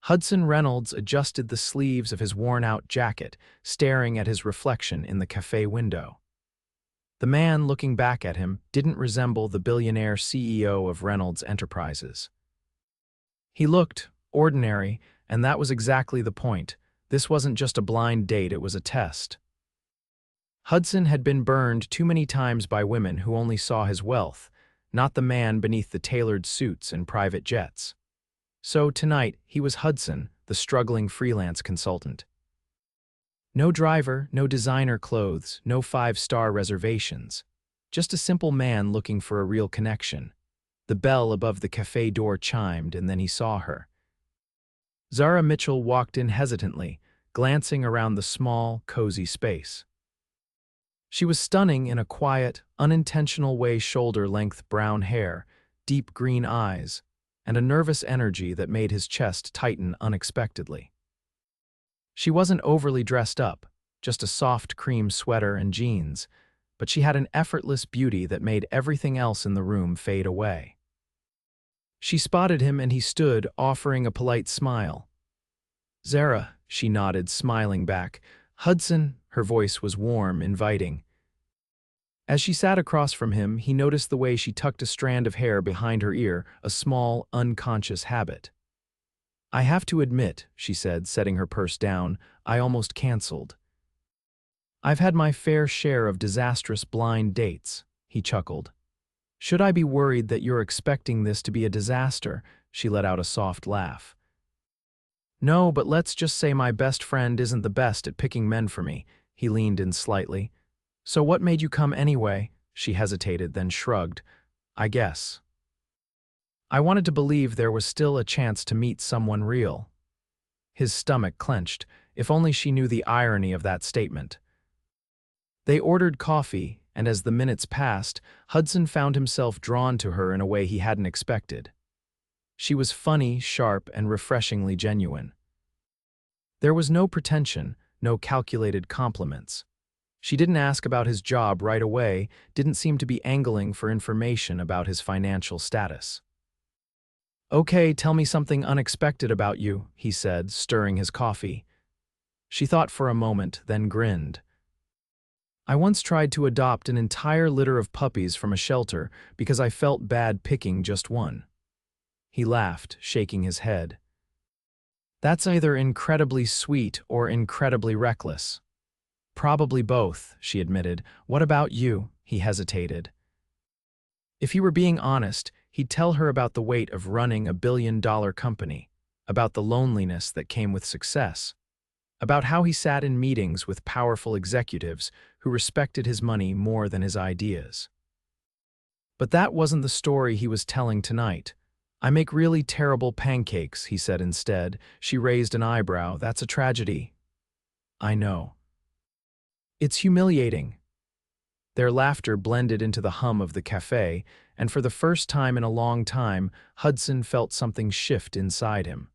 Hudson Reynolds adjusted the sleeves of his worn-out jacket, staring at his reflection in the cafe window. The man looking back at him didn't resemble the billionaire CEO of Reynolds Enterprises. He looked ordinary, and that was exactly the point. This wasn't just a blind date, it was a test. Hudson had been burned too many times by women who only saw his wealth, not the man beneath the tailored suits and private jets. So tonight, he was Hudson, the struggling freelance consultant. No driver, no designer clothes, no five-star reservations. Just a simple man looking for a real connection. The bell above the cafe door chimed, and then he saw her. Zara Mitchell walked in hesitantly, glancing around the small, cozy space. She was stunning in a quiet, unintentional way: shoulder-length brown hair, deep green eyes, and a nervous energy that made his chest tighten unexpectedly. She wasn't overly dressed up, just a soft cream sweater and jeans, but she had an effortless beauty that made everything else in the room fade away. She spotted him and he stood, offering a polite smile. "Zara," she nodded, smiling back. "Hudson," her voice was warm, inviting. As she sat across from him, he noticed the way she tucked a strand of hair behind her ear, a small, unconscious habit. "I have to admit," she said, setting her purse down, "I almost canceled. I've had my fair share of disastrous blind dates," he chuckled. "Should I be worried that you're expecting this to be a disaster?" She let out a soft laugh. "No, but let's just say my best friend isn't the best at picking men for me." He leaned in slightly. "So what made you come anyway?" She hesitated, then shrugged. "I guess I wanted to believe there was still a chance to meet someone real." His stomach clenched. If only she knew the irony of that statement. They ordered coffee, and as the minutes passed, Hudson found himself drawn to her in a way he hadn't expected. She was funny, sharp, and refreshingly genuine. There was no pretension, no calculated compliments. She didn't ask about his job right away, didn't seem to be angling for information about his financial status. "Okay, tell me something unexpected about you," he said, stirring his coffee. She thought for a moment, then grinned. "I once tried to adopt an entire litter of puppies from a shelter because I felt bad picking just one." He laughed, shaking his head. "That's either incredibly sweet or incredibly reckless." "Probably both," she admitted. "What about you?" He hesitated. If he were being honest, he'd tell her about the weight of running a billion-dollar company, about the loneliness that came with success, about how he sat in meetings with powerful executives who respected his money more than his ideas. But that wasn't the story he was telling tonight. "I make really terrible pancakes," he said instead. She raised an eyebrow. "That's a tragedy." "I know." "It's humiliating." Their laughter blended into the hum of the cafe, and for the first time in a long time, Hudson felt something shift inside him.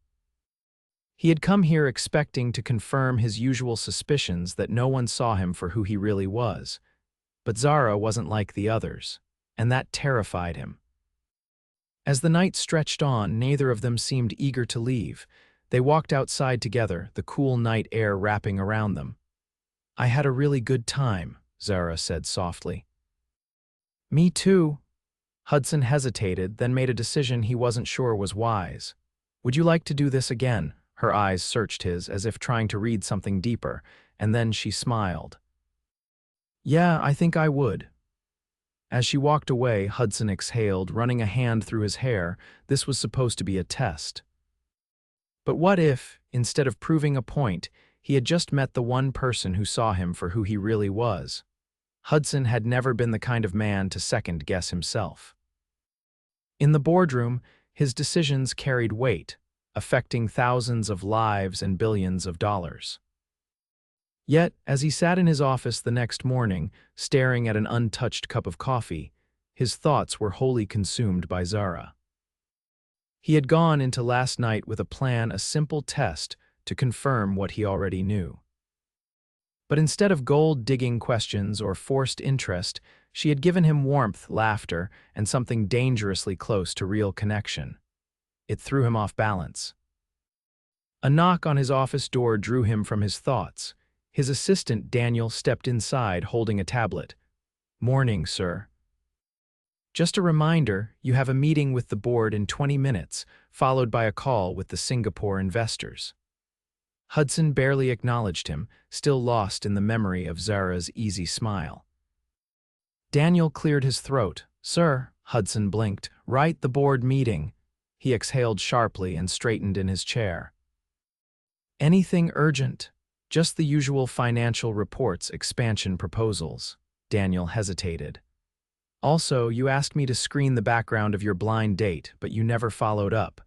He had come here expecting to confirm his usual suspicions that no one saw him for who he really was. But Zara wasn't like the others, and that terrified him. As the night stretched on, neither of them seemed eager to leave. They walked outside together, the cool night air wrapping around them. "I had a really good time," Zara said softly. "Me too." Hudson hesitated, then made a decision he wasn't sure was wise. "Would you like to do this again?" Her eyes searched his as if trying to read something deeper, and then she smiled. "Yeah, I think I would." As she walked away, Hudson exhaled, running a hand through his hair. This was supposed to be a test. But what if, instead of proving a point, he had just met the one person who saw him for who he really was? Hudson had never been the kind of man to second-guess himself. In the boardroom, his decisions carried weight, affecting thousands of lives and billions of dollars. Yet, as he sat in his office the next morning, staring at an untouched cup of coffee, his thoughts were wholly consumed by Zara. He had gone into last night with a plan, a simple test to confirm what he already knew. But instead of gold-digging questions or forced interest, she had given him warmth, laughter, and something dangerously close to real connection. It threw him off balance. A knock on his office door drew him from his thoughts. His assistant, Daniel, stepped inside holding a tablet. "Morning, sir. Just a reminder, you have a meeting with the board in 20 minutes, followed by a call with the Singapore investors." Hudson barely acknowledged him, still lost in the memory of Zara's easy smile. Daniel cleared his throat. "Sir," Hudson blinked, "right, the board meeting." He exhaled sharply and straightened in his chair. "Anything urgent?" "Just the usual financial reports, expansion proposals." Daniel hesitated. "Also, you asked me to screen the background of your blind date, but you never followed up."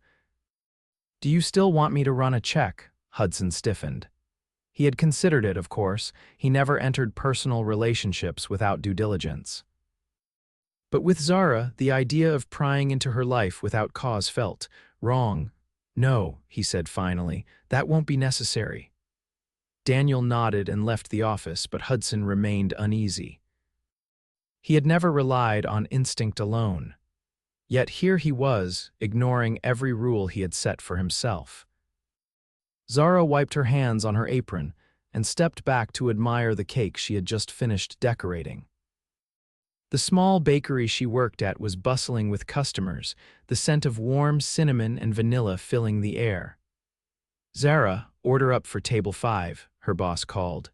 "Do you still want me to run a check?" Hudson stiffened. He had considered it, of course. He never entered personal relationships without due diligence. But with Zara, the idea of prying into her life without cause felt wrong. "No," he said finally, "that won't be necessary." Daniel nodded and left the office, but Hudson remained uneasy. He had never relied on instinct alone. Yet here he was, ignoring every rule he had set for himself. Zara wiped her hands on her apron and stepped back to admire the cake she had just finished decorating. The small bakery she worked at was bustling with customers, the scent of warm cinnamon and vanilla filling the air. "Zara, order up for table 5, her boss called.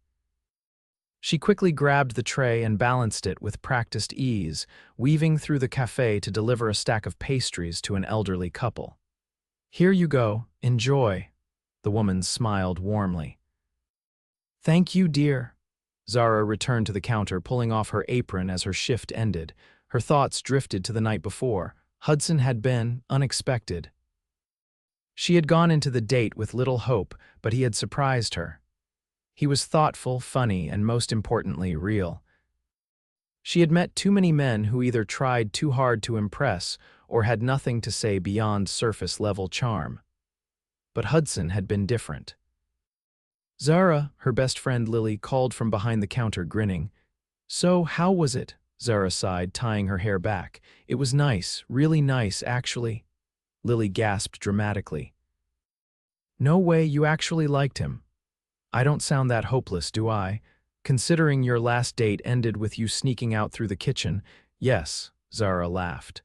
She quickly grabbed the tray and balanced it with practiced ease, weaving through the cafe to deliver a stack of pastries to an elderly couple. "Here you go, enjoy." The woman smiled warmly. "Thank you, dear." Zara returned to the counter, pulling off her apron as her shift ended. Her thoughts drifted to the night before. Hudson had been unexpected. She had gone into the date with little hope, but he had surprised her. He was thoughtful, funny, and most importantly, real. She had met too many men who either tried too hard to impress or had nothing to say beyond surface-level charm. But Hudson had been different. Zara, her best friend Lily, called from behind the counter, grinning. "So, how was it?" Zara sighed, tying her hair back. "It was nice, really nice, actually." Lily gasped dramatically. "No way, you actually liked him." "I don't sound that hopeless, do I? Considering your last date ended with you sneaking out through the kitchen." "Yes," Zara laughed.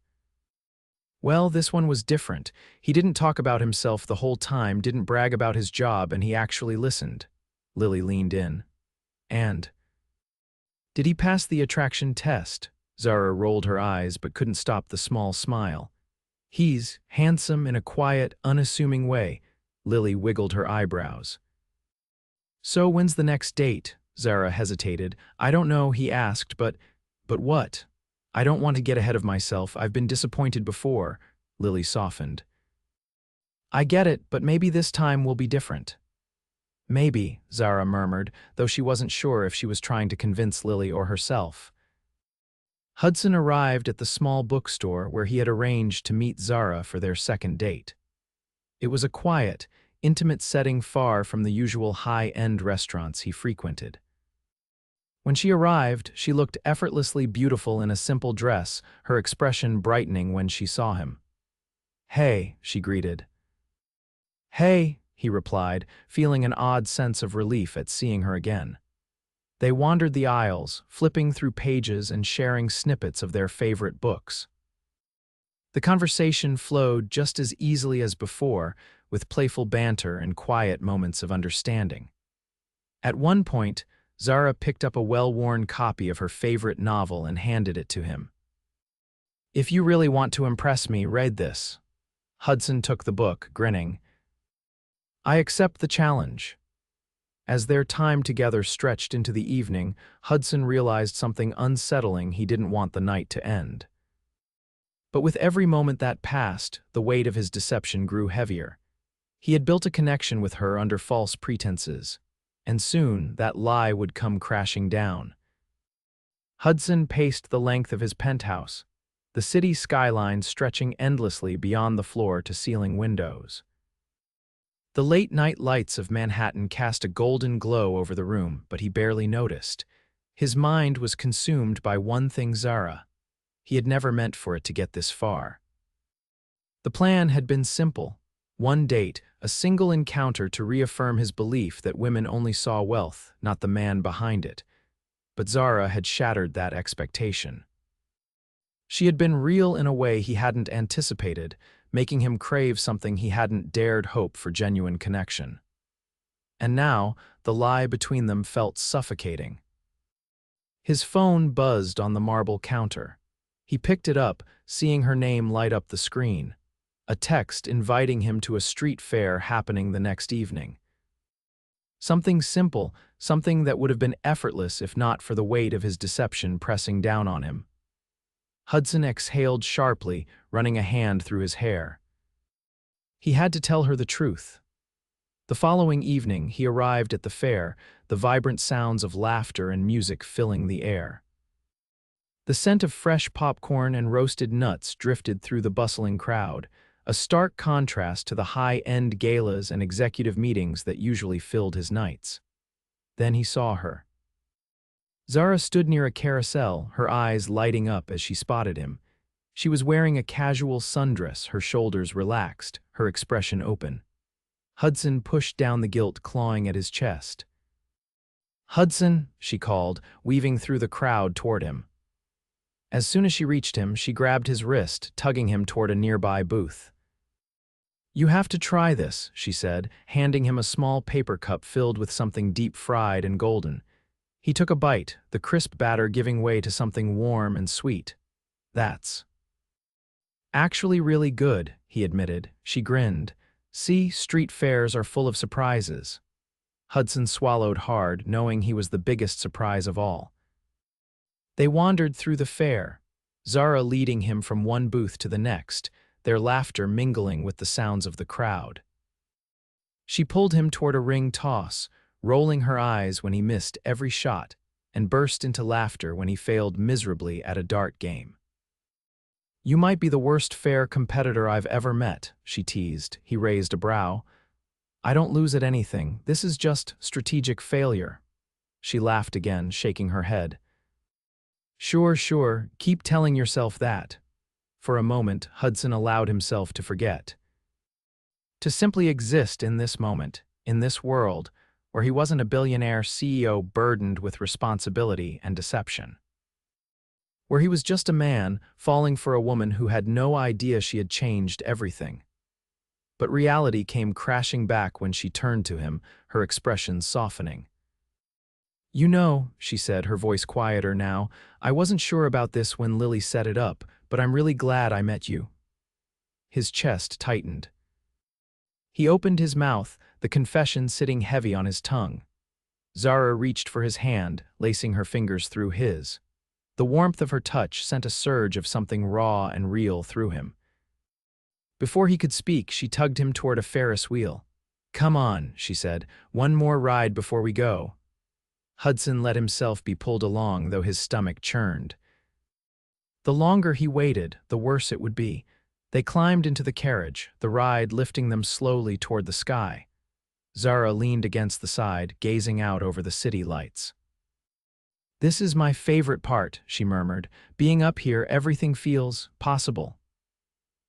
"Well, this one was different. He didn't talk about himself the whole time, didn't brag about his job, and he actually listened." Lily leaned in. "And did he pass the attraction test?" Zara rolled her eyes but couldn't stop the small smile. "He's handsome in a quiet, unassuming way." Lily wiggled her eyebrows. "So when's the next date?" Zara hesitated. "I don't know," he asked, but what? "I don't want to get ahead of myself. I've been disappointed before." Lily softened. "I get it, but maybe this time will be different." "Maybe," Zara murmured, though she wasn't sure if she was trying to convince Lily or herself. Hudson arrived at the small bookstore where he had arranged to meet Zara for their second date. It was a quiet, intimate setting far from the usual high-end restaurants he frequented. When she arrived, she looked effortlessly beautiful in a simple dress, her expression brightening when she saw him. "Hey," she greeted. "Hey," he replied, feeling an odd sense of relief at seeing her again. They wandered the aisles, flipping through pages and sharing snippets of their favorite books. The conversation flowed just as easily as before, with playful banter and quiet moments of understanding. At one point, Zara picked up a well-worn copy of her favorite novel and handed it to him. "If you really want to impress me, read this." Hudson took the book, grinning. "I accept the challenge." As their time together stretched into the evening, Hudson realized something unsettling. He didn't want the night to end. But with every moment that passed, the weight of his deception grew heavier. He had built a connection with her under false pretenses, and soon that lie would come crashing down. Hudson paced the length of his penthouse, the city skyline stretching endlessly beyond the floor-to-ceiling windows. The late-night lights of Manhattan cast a golden glow over the room, but he barely noticed. His mind was consumed by one thing: Zara. He had never meant for it to get this far. The plan had been simple. One date, a single encounter to reaffirm his belief that women only saw wealth, not the man behind it. But Zara had shattered that expectation. She had been real in a way he hadn't anticipated, making him crave something he hadn't dared hope for genuine connection. And now, the lie between them felt suffocating. His phone buzzed on the marble counter. He picked it up, seeing her name light up the screen. A text inviting him to a street fair happening the next evening. Something simple, something that would have been effortless if not for the weight of his deception pressing down on him. Hudson exhaled sharply, running a hand through his hair. He had to tell her the truth. The following evening, he arrived at the fair, the vibrant sounds of laughter and music filling the air. The scent of fresh popcorn and roasted nuts drifted through the bustling crowd, a stark contrast to the high-end galas and executive meetings that usually filled his nights. Then he saw her. Zara stood near a carousel, her eyes lighting up as she spotted him. She was wearing a casual sundress, her shoulders relaxed, her expression open. Hudson pushed down the guilt clawing at his chest. "Hudson," she called, weaving through the crowd toward him. As soon as she reached him, she grabbed his wrist, tugging him toward a nearby booth. "You have to try this," she said, handing him a small paper cup filled with something deep-fried and golden. He took a bite, the crisp batter giving way to something warm and sweet. "That's actually really good," he admitted. She grinned. "See, street fairs are full of surprises." Hudson swallowed hard, knowing he was the biggest surprise of all. They wandered through the fair, Zara leading him from one booth to the next, their laughter mingling with the sounds of the crowd. She pulled him toward a ring toss, rolling her eyes when he missed every shot, and burst into laughter when he failed miserably at a dart game. "You might be the worst fair competitor I've ever met," she teased. He raised a brow. "I don't lose at anything. This is just strategic failure." She laughed again, shaking her head. Sure, keep telling yourself that." For a moment, Hudson allowed himself to forget. To simply exist in this moment, in this world, where he wasn't a billionaire CEO burdened with responsibility and deception. Where he was just a man falling for a woman who had no idea she had changed everything. But reality came crashing back when she turned to him, her expression softening. "You know," she said, her voice quieter now, "I wasn't sure about this when Lily set it up, but I'm really glad I met you." His chest tightened. He opened his mouth, the confession sitting heavy on his tongue. Zara reached for his hand, lacing her fingers through his. The warmth of her touch sent a surge of something raw and real through him. Before he could speak, she tugged him toward a Ferris wheel. "Come on," she said, "one more ride before we go." Hudson let himself be pulled along, though his stomach churned. The longer he waited, the worse it would be. They climbed into the carriage, the ride lifting them slowly toward the sky. Zara leaned against the side, gazing out over the city lights. "This is my favorite part," she murmured. "Being up here, everything feels possible."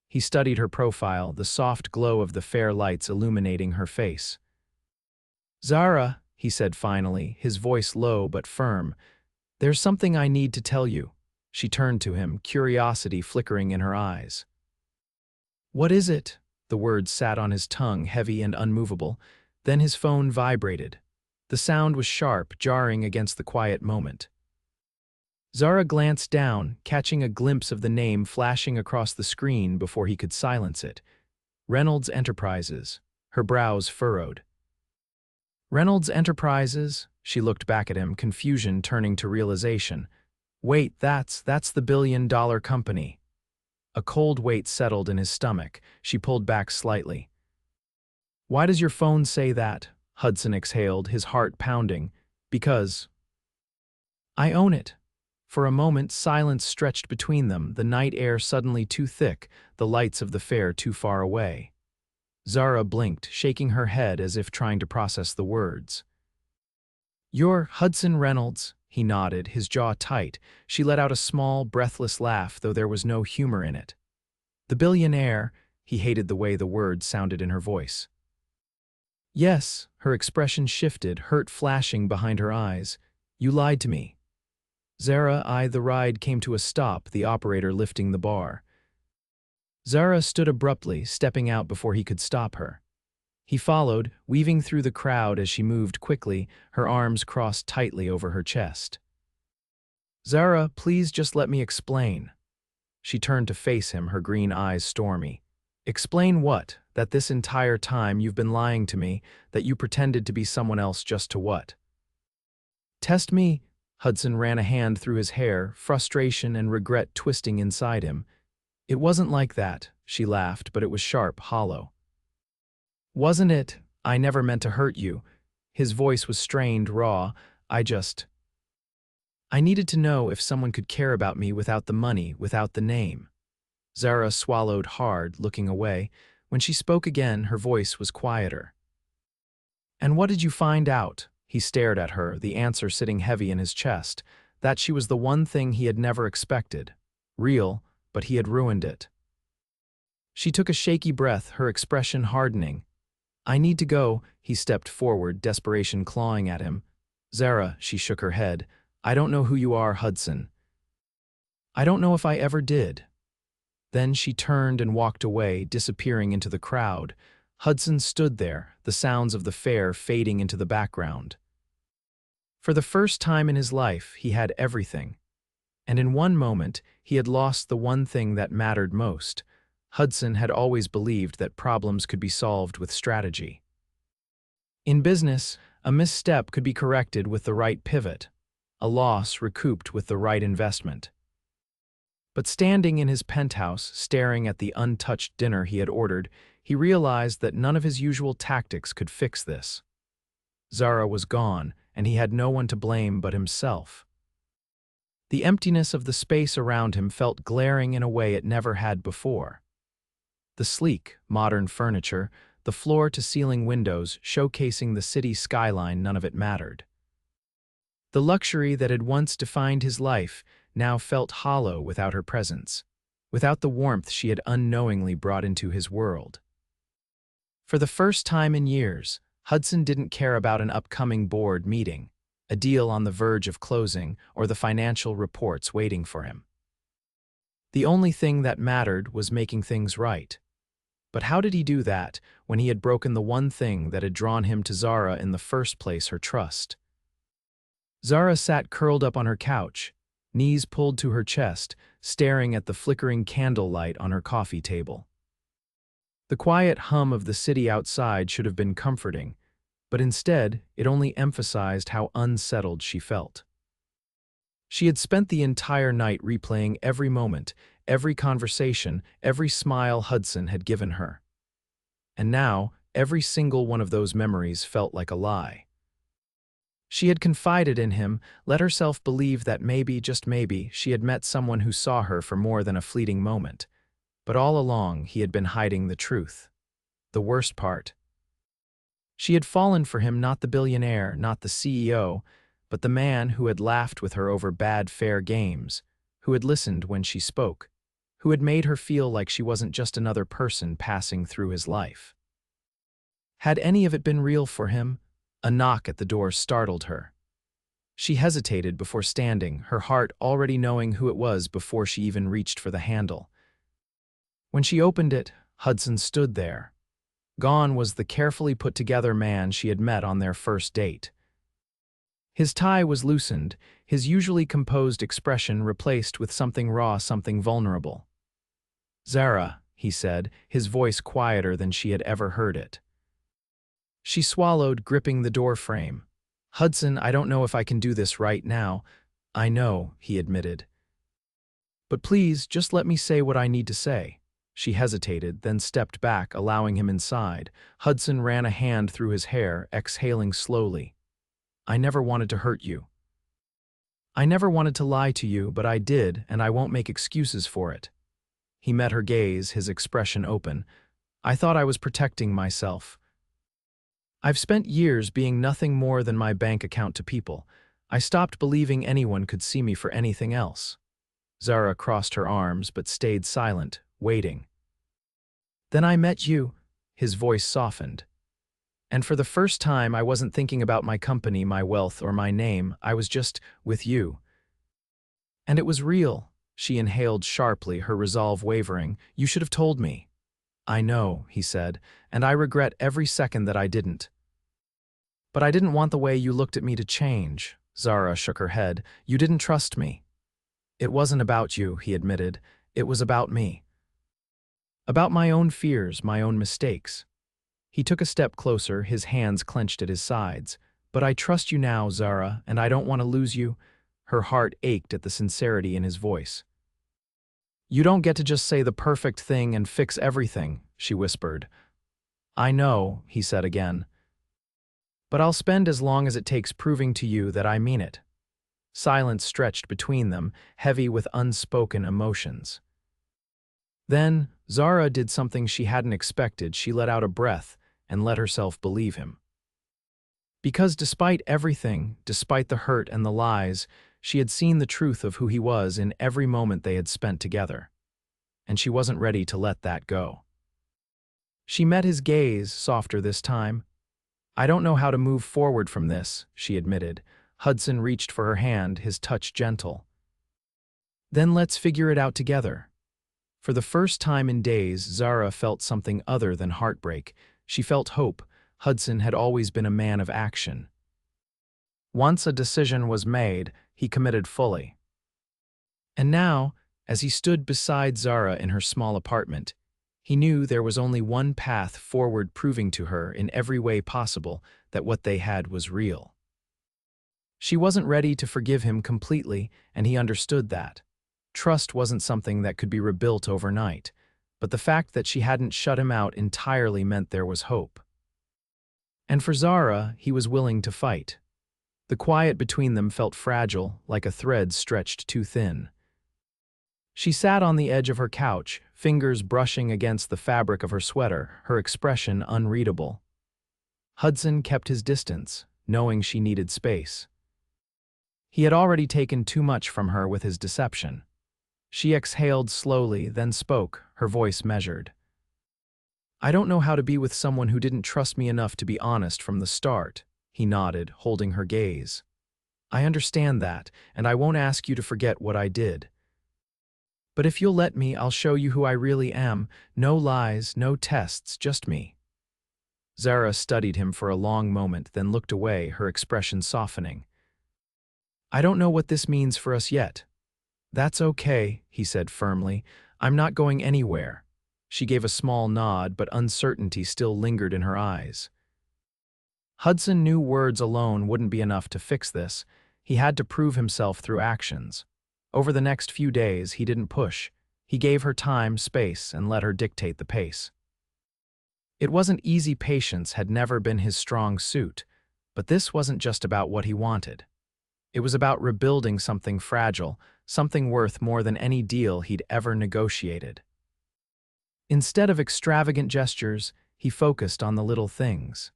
He studied her profile, the soft glow of the fair lights illuminating her face. "Zara," he said finally, his voice low but firm, "there's something I need to tell you." She turned to him, curiosity flickering in her eyes. "What is it?" The words sat on his tongue, heavy and unmovable. Then his phone vibrated. The sound was sharp, jarring against the quiet moment. Zara glanced down, catching a glimpse of the name flashing across the screen before he could silence it. Reynolds Enterprises. Her brows furrowed. "Reynolds Enterprises?" She looked back at him, confusion turning to realization. "Wait, that's the billion-dollar company." A cold weight settled in his stomach. She pulled back slightly. "Why does your phone say that?" Hudson exhaled, his heart pounding. "Because I own it." For a moment, silence stretched between them, the night air suddenly too thick, the lights of the fair too far away. Zara blinked, shaking her head as if trying to process the words. "You're Hudson Reynolds," he nodded, his jaw tight. She let out a small, breathless laugh, though there was no humor in it. "The billionaire," he hated the way the words sounded in her voice. Yes, her expression shifted, hurt flashing behind her eyes. You lied to me. Zara, the ride came to a stop, the operator lifting the bar. Zara stood abruptly, stepping out before he could stop her. He followed, weaving through the crowd as she moved quickly, her arms crossed tightly over her chest. Zara, please just let me explain. She turned to face him, her green eyes stormy. Explain what? That this entire time you've been lying to me, that you pretended to be someone else just to what? Test me? Hudson ran a hand through his hair, frustration and regret twisting inside him. It wasn't like that, she laughed, but it was sharp, hollow. Wasn't it? I never meant to hurt you. His voice was strained, raw. I needed to know if someone could care about me without the money, without the name. Zara swallowed hard, looking away. When she spoke again, her voice was quieter. And what did you find out? He stared at her, the answer sitting heavy in his chest. That she was the one thing he had never expected. Real, but he had ruined it. She took a shaky breath, her expression hardening. I need to go, he stepped forward, desperation clawing at him. Zara, she shook her head. I don't know who you are, Hudson. I don't know if I ever did. Then she turned and walked away, disappearing into the crowd. Hudson stood there, the sounds of the fair fading into the background. For the first time in his life, he had everything. And in one moment, he had lost the one thing that mattered most. Hudson had always believed that problems could be solved with strategy. In business, a misstep could be corrected with the right pivot, a loss recouped with the right investment. But standing in his penthouse, staring at the untouched dinner he had ordered, he realized that none of his usual tactics could fix this. Zara was gone, and he had no one to blame but himself. The emptiness of the space around him felt glaring in a way it never had before. The sleek, modern furniture, the floor-to-ceiling windows showcasing the city skyline, none of it mattered. The luxury that had once defined his life now felt hollow without her presence, without the warmth she had unknowingly brought into his world. For the first time in years, Hudson didn't care about an upcoming board meeting, a deal on the verge of closing, or the financial reports waiting for him. The only thing that mattered was making things right. But how did he do that when he had broken the one thing that had drawn him to Zara in the first place, her trust? Zara sat curled up on her couch, knees pulled to her chest, staring at the flickering candlelight on her coffee table. The quiet hum of the city outside should have been comforting, but instead it only emphasized how unsettled she felt. She had spent the entire night replaying every moment, every conversation, every smile Hudson had given her. And now, every single one of those memories felt like a lie. She had confided in him, let herself believe that maybe, just maybe, she had met someone who saw her for more than a fleeting moment. But all along, he had been hiding the truth. The worst part. She had fallen for him, not the billionaire, not the CEO, but the man who had laughed with her over bad fair games, who had listened when she spoke, who had made her feel like she wasn't just another person passing through his life. Had any of it been real for him? A knock at the door startled her. She hesitated before standing, her heart already knowing who it was before she even reached for the handle. When she opened it, Hudson stood there. Gone was the carefully put-together man she had met on their first date. His tie was loosened, his usually composed expression replaced with something raw, something vulnerable. "Zara," he said, his voice quieter than she had ever heard it. She swallowed, gripping the doorframe. "Hudson, I don't know if I can do this right now." "I know," he admitted. "But please, just let me say what I need to say." She hesitated, then stepped back, allowing him inside. Hudson ran a hand through his hair, exhaling slowly. "I never wanted to hurt you. I never wanted to lie to you, but I did, and I won't make excuses for it." He met her gaze, his expression open. "I thought I was protecting myself. I've spent years being nothing more than my bank account to people. I stopped believing anyone could see me for anything else." Zara crossed her arms but stayed silent, waiting. "Then I met you," his voice softened. And for the first time, I wasn't thinking about my company, my wealth, or my name. I was just with you. And it was real. She inhaled sharply, her resolve wavering. You should have told me. I know, he said, and I regret every second that I didn't. But I didn't want the way you looked at me to change. Zara shook her head. You didn't trust me. It wasn't about you, he admitted. It was about me. About my own fears, my own mistakes. He took a step closer, his hands clenched at his sides. But I trust you now, Zara, and I don't want to lose you. Her heart ached at the sincerity in his voice. You don't get to just say the perfect thing and fix everything, she whispered. I know, he said again. But I'll spend as long as it takes proving to you that I mean it. Silence stretched between them, heavy with unspoken emotions. Then, Zara did something she hadn't expected. She let out a breath and let herself believe him. Because despite everything, despite the hurt and the lies, she had seen the truth of who he was in every moment they had spent together. And she wasn't ready to let that go. She met his gaze, softer this time. I don't know how to move forward from this, she admitted. Hudson reached for her hand, his touch gentle. Then let's figure it out together. For the first time in days, Zara felt something other than heartbreak. She felt hope. Hudson had always been a man of action. Once a decision was made, he committed fully. And now, as he stood beside Zara in her small apartment, he knew there was only one path forward, proving to her in every way possible that what they had was real. She wasn't ready to forgive him completely, and he understood that. Trust wasn't something that could be rebuilt overnight, but the fact that she hadn't shut him out entirely meant there was hope. And for Zara, he was willing to fight. The quiet between them felt fragile, like a thread stretched too thin. She sat on the edge of her couch, fingers brushing against the fabric of her sweater, her expression unreadable. Hudson kept his distance, knowing she needed space. He had already taken too much from her with his deception. She exhaled slowly, then spoke, her voice measured. I don't know how to be with someone who didn't trust me enough to be honest from the start, he nodded, holding her gaze. I understand that, and I won't ask you to forget what I did. But if you'll let me, I'll show you who I really am. No lies, no tests, just me. Zara studied him for a long moment, then looked away, her expression softening. I don't know what this means for us yet. That's okay, he said firmly. I'm not going anywhere. She gave a small nod, but uncertainty still lingered in her eyes. Hudson knew words alone wouldn't be enough to fix this. He had to prove himself through actions. Over the next few days, he didn't push. He gave her time, space, and let her dictate the pace. It wasn't easy. Patience had never been his strong suit, but this wasn't just about what he wanted. It was about rebuilding something fragile, something worth more than any deal he'd ever negotiated. Instead of extravagant gestures, he focused on the little things.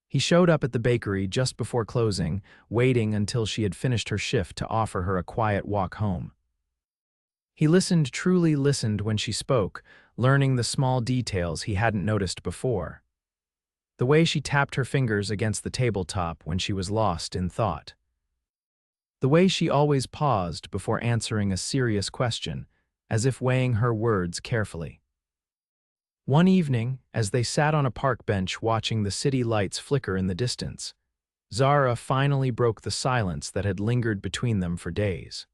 He showed up at the bakery just before closing, waiting until she had finished her shift to offer her a quiet walk home. He listened, truly listened when she spoke, learning the small details he hadn't noticed before. The way she tapped her fingers against the tabletop when she was lost in thought. The way she always paused before answering a serious question, as if weighing her words carefully. One evening, as they sat on a park bench watching the city lights flicker in the distance, Zara finally broke the silence that had lingered between them for days.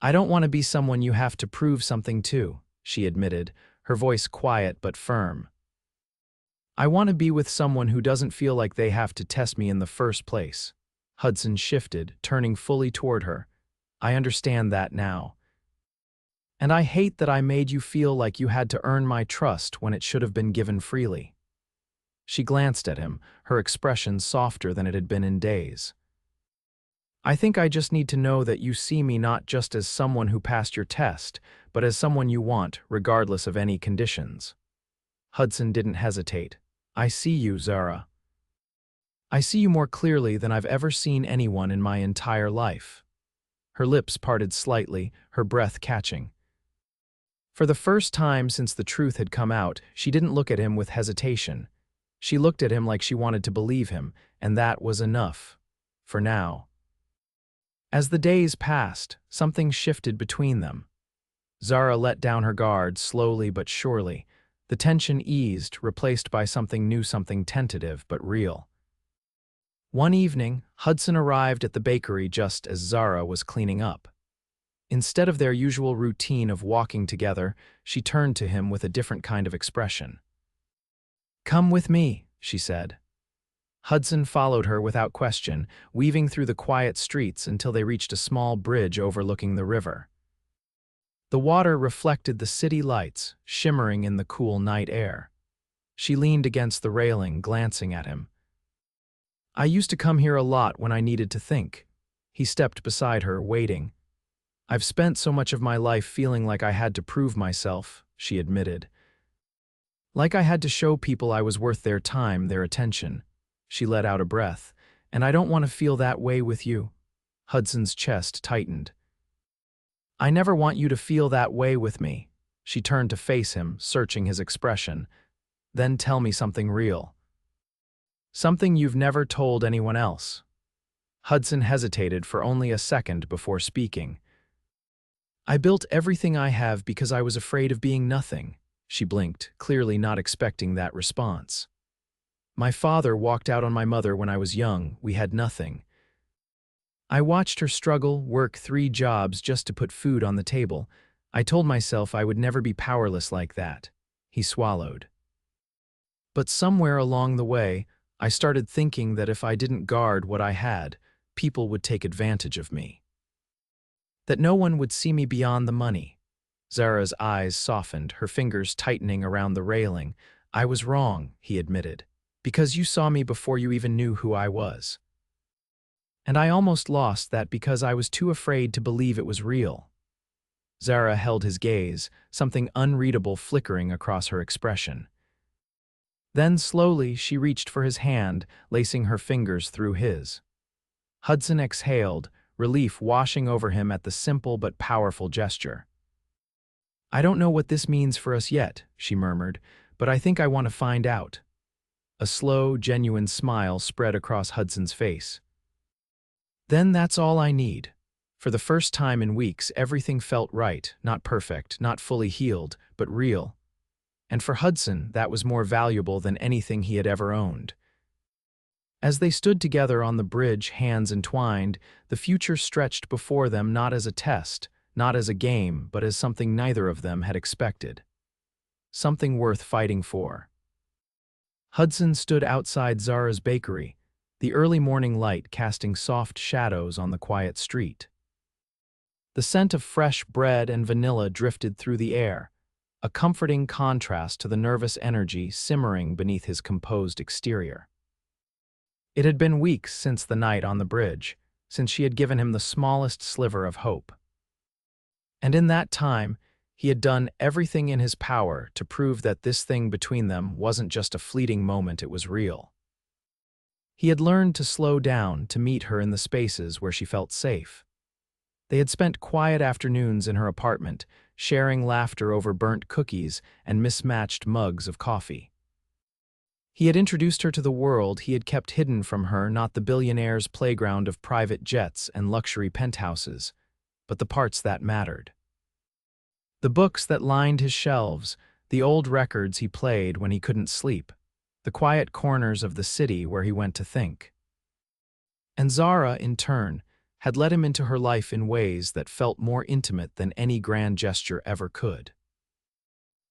I don't want to be someone you have to prove something to, she admitted, her voice quiet but firm. I want to be with someone who doesn't feel like they have to test me in the first place. Hudson shifted, turning fully toward her. I understand that now. And I hate that I made you feel like you had to earn my trust when it should have been given freely. She glanced at him, her expression softer than it had been in days. I think I just need to know that you see me not just as someone who passed your test, but as someone you want, regardless of any conditions. Hudson didn't hesitate. I see you, Zara. I see you more clearly than I've ever seen anyone in my entire life. Her lips parted slightly, her breath catching. For the first time since the truth had come out, she didn't look at him with hesitation. She looked at him like she wanted to believe him, and that was enough. For now. As the days passed, something shifted between them. Zara let down her guard slowly but surely. The tension eased, replaced by something new, something tentative but real. One evening, Hudson arrived at the bakery just as Zara was cleaning up. Instead of their usual routine of walking together, she turned to him with a different kind of expression. "Come with me," she said. Hudson followed her without question, weaving through the quiet streets until they reached a small bridge overlooking the river. The water reflected the city lights, shimmering in the cool night air. She leaned against the railing, glancing at him. "I used to come here a lot when I needed to think." He stepped beside her, waiting. "I've spent so much of my life feeling like I had to prove myself," she admitted. "Like I had to show people I was worth their time, their attention." She let out a breath. "And I don't want to feel that way with you." Hudson's chest tightened. "I never want you to feel that way with me." She turned to face him, searching his expression. "Then tell me something real. Something you've never told anyone else." Hudson hesitated for only a second before speaking. "I built everything I have because I was afraid of being nothing." She blinked, clearly not expecting that response. "My father walked out on my mother when I was young. We had nothing. I watched her struggle, work 3 jobs just to put food on the table. I told myself I would never be powerless like that." He swallowed. "But somewhere along the way, I started thinking that if I didn't guard what I had, people would take advantage of me. That no one would see me beyond the money." Zara's eyes softened, her fingers tightening around the railing. "I was wrong," he admitted, "because you saw me before you even knew who I was. And I almost lost that because I was too afraid to believe it was real." Zara held his gaze, something unreadable flickering across her expression. Then slowly she reached for his hand, lacing her fingers through his. Hudson exhaled, relief washing over him at the simple but powerful gesture. "I don't know what this means for us yet," she murmured, "but I think I want to find out." A slow, genuine smile spread across Hudson's face. "Then that's all I need." For the first time in weeks, everything felt right, not perfect, not fully healed, but real. And for Hudson, that was more valuable than anything he had ever owned. As they stood together on the bridge, hands entwined, the future stretched before them not as a test, not as a game, but as something neither of them had expected. Something worth fighting for. Hudson stood outside Zara's bakery, the early morning light casting soft shadows on the quiet street. The scent of fresh bread and vanilla drifted through the air, a comforting contrast to the nervous energy simmering beneath his composed exterior. It had been weeks since the night on the bridge, since she had given him the smallest sliver of hope. And in that time, he had done everything in his power to prove that this thing between them wasn't just a fleeting moment, it was real. He had learned to slow down, to meet her in the spaces where she felt safe. They had spent quiet afternoons in her apartment, sharing laughter over burnt cookies and mismatched mugs of coffee. He had introduced her to the world he had kept hidden from her, not the billionaire's playground of private jets and luxury penthouses, but the parts that mattered. The books that lined his shelves, the old records he played when he couldn't sleep, the quiet corners of the city where he went to think. And Zara, in turn, had let him into her life in ways that felt more intimate than any grand gesture ever could.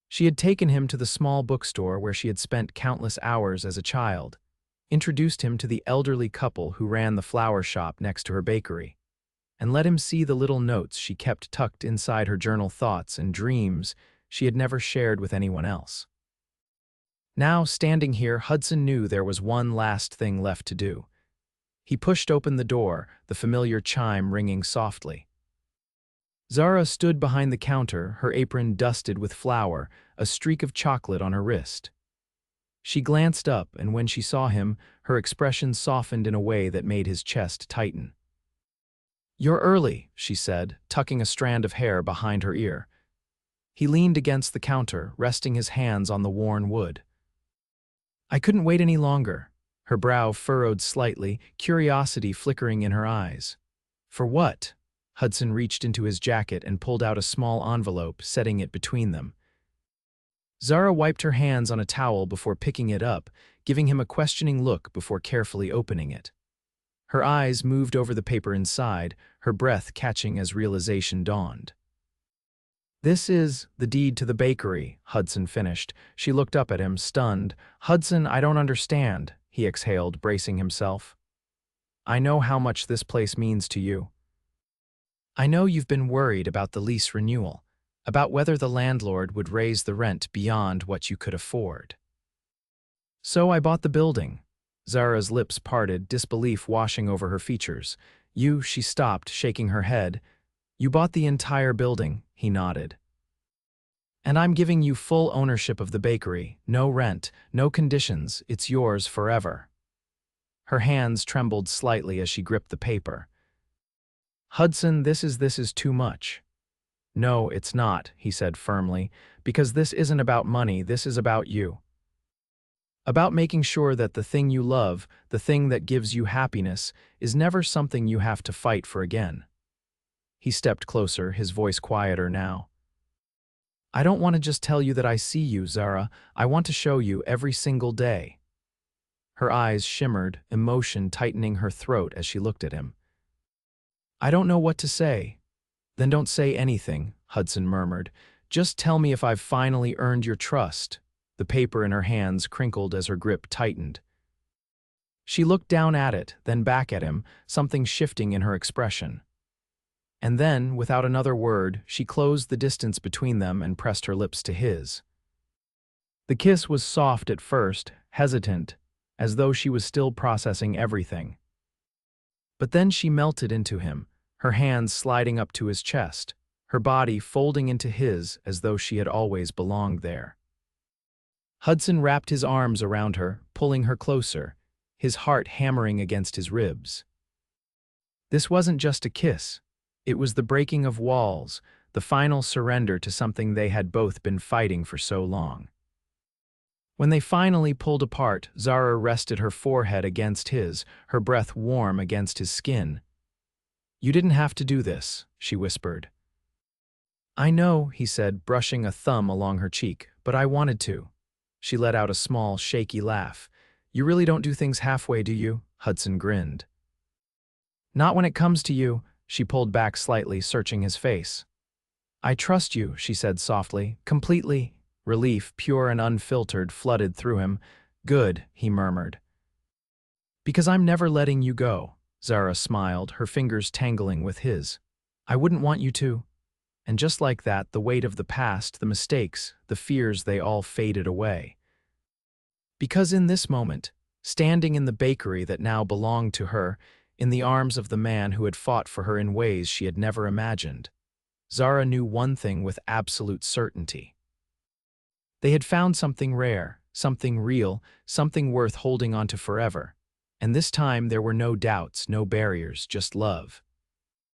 She had taken him to the small bookstore where she had spent countless hours as a child, introduced him to the elderly couple who ran the flower shop next to her bakery, and let him see the little notes she kept tucked inside her journal, thoughts and dreams she had never shared with anyone else. Now, standing here, Hudson knew there was one last thing left to do. He pushed open the door, the familiar chime ringing softly. Zara stood behind the counter, her apron dusted with flour, a streak of chocolate on her wrist. She glanced up, and when she saw him, her expression softened in a way that made his chest tighten. "You're early," she said, tucking a strand of hair behind her ear. He leaned against the counter, resting his hands on the worn wood. I couldn't wait any longer. Her brow furrowed slightly, curiosity flickering in her eyes. For what? Hudson reached into his jacket and pulled out a small envelope, setting it between them. Zara wiped her hands on a towel before picking it up, giving him a questioning look before carefully opening it. Her eyes moved over the paper inside, her breath catching as realization dawned. This is the deed to the bakery, Hudson finished. She looked up at him, stunned. Hudson, I don't understand, he exhaled, bracing himself. I know how much this place means to you. I know you've been worried about the lease renewal, about whether the landlord would raise the rent beyond what you could afford. So I bought the building. Zara's lips parted, disbelief washing over her features. She stopped, shaking her head. You bought the entire building, he nodded. And I'm giving you full ownership of the bakery, no rent, no conditions, it's yours forever. Her hands trembled slightly as she gripped the paper. Hudson, this is too much. No, it's not, he said firmly, because this isn't about money, this is about you. About making sure that the thing you love, the thing that gives you happiness, is never something you have to fight for again. He stepped closer, his voice quieter now. I don't want to just tell you that I see you, Zara. I want to show you every single day. Her eyes shimmered, emotion tightening her throat as she looked at him. I don't know what to say. Then don't say anything, Hudson murmured. Just tell me if I've finally earned your trust. The paper in her hands crinkled as her grip tightened. She looked down at it, then back at him, something shifting in her expression. And then, without another word, she closed the distance between them and pressed her lips to his. The kiss was soft at first, hesitant, as though she was still processing everything. But then she melted into him, her hands sliding up to his chest, her body folding into his as though she had always belonged there. Hudson wrapped his arms around her, pulling her closer, his heart hammering against his ribs. This wasn't just a kiss. It was the breaking of walls, the final surrender to something they had both been fighting for so long. When they finally pulled apart, Zara rested her forehead against his, her breath warm against his skin. You didn't have to do this, she whispered. I know, he said, brushing a thumb along her cheek, but I wanted to. She let out a small, shaky laugh. You really don't do things halfway, do you? Hudson grinned. Not when it comes to you, she pulled back slightly, searching his face. I trust you, she said softly, completely. Relief, pure and unfiltered, flooded through him. Good, he murmured. Because I'm never letting you go, Zara smiled, her fingers tangling with his. I wouldn't want you to. And just like that, the weight of the past, the mistakes, the fears, they all faded away. Because in this moment, standing in the bakery that now belonged to her, in the arms of the man who had fought for her in ways she had never imagined, Zara knew one thing with absolute certainty. They had found something rare, something real, something worth holding on to forever. And this time there were no doubts, no barriers, just love.